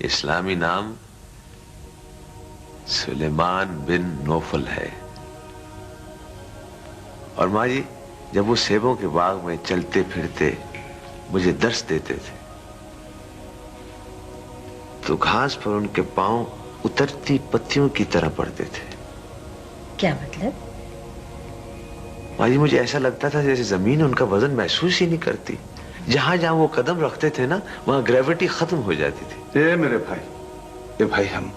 اسلامی نام سلیمان بن نوفل ہے. اور ماں جی جب وہ سیبوں کے باغ میں چلتے پھرتے مجھے درس دیتے تھے تو گھاس پر ان کے پاؤں اترتی پتیوں کی طرح پڑتے تھے. کیا مطلب؟ ماں جی مجھے ایسا لگتا تھا جیسے زمین ان کا وزن محسوس ہی نہیں کرتی. جہاں جہاں وہ قدم رکھتے تھے نا وہاں گریوٹی ختم ہو جاتی تھی. میرے بھائی، اے بھائی، ہم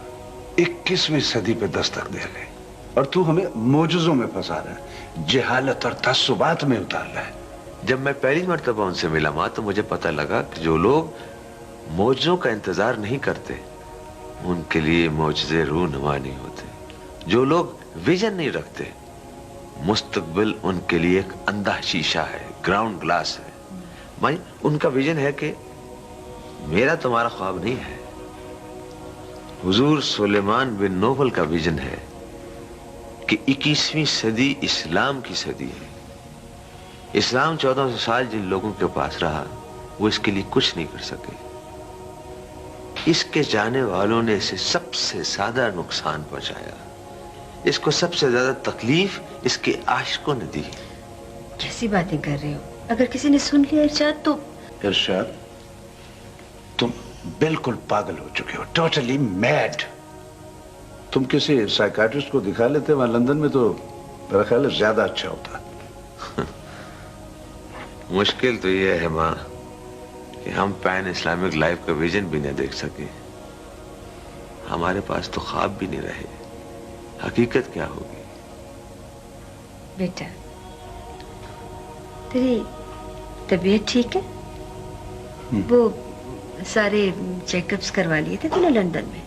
21ویں صدی پہ دستک دے لیں اور تو ہمیں معجزوں میں پھنسا رہا ہے، جہالت اور تعصبات میں اتار رہا ہے. جب میں پہلی مرتبہ ان سے ملا ماں تو مجھے پتہ لگا کہ جو لوگ معجزوں کا انتظار نہیں کرتے ان کے لیے معجزے رونما نہیں ہوتے. جو لوگ ویژن نہیں رکھتے مستقبل ان کے لیے ایک اندھا شیشہ ہے، گراؤنڈ گلاس ہے. ماں ان کا ویژن ہے کہ میرا تمہارا خواب نہیں ہے. حضور سلیمان بن نوفل کا ویژن ہے کہ 21ویں صدی اسلام کی صدی ہے. اسلام 1400 سال جن لوگوں کے پاس رہا وہ اس کے لیے کچھ نہیں کر سکے. اس کے جانے والوں نے اسے سب سے زیادہ نقصان پہنچایا. اس کو سب سے زیادہ تکلیف اس کے عاشقوں نے دی. کیسی باتیں کر رہے ہو؟ اگر کسی نے سن لیا ارشاد تو... ارشاد، تم بالکل پاگل ہو چکے ہو، ٹوٹلی میڈ. تم کسی سائیکاٹرسٹ کو دکھا لیتے وہاں لندن میں تو میرا خیال ہے زیادہ اچھا ہوتا. مشکل تو یہ ہے ماں کہ ہم پین اسلامک لائف کا ویژن بھی نہ دیکھ سکے. ہمارے پاس تو خواب بھی نہیں رہے. حقیقت کیا ہوگی؟ بیٹا تیری طبیعت ٹھیک ہے؟ وہ سارے چیک اپس کروا لیے تھے تو نا لندن میں؟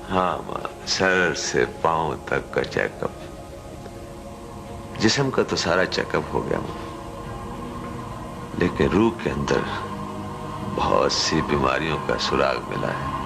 ہاں ماں، سر سے پاؤں تک کا چیک اپ. جسم کا تو سارا چیک اپ ہو گیا ماں، لیکن روح کے اندر بہت سی بیماریوں کا سراغ ملا ہے.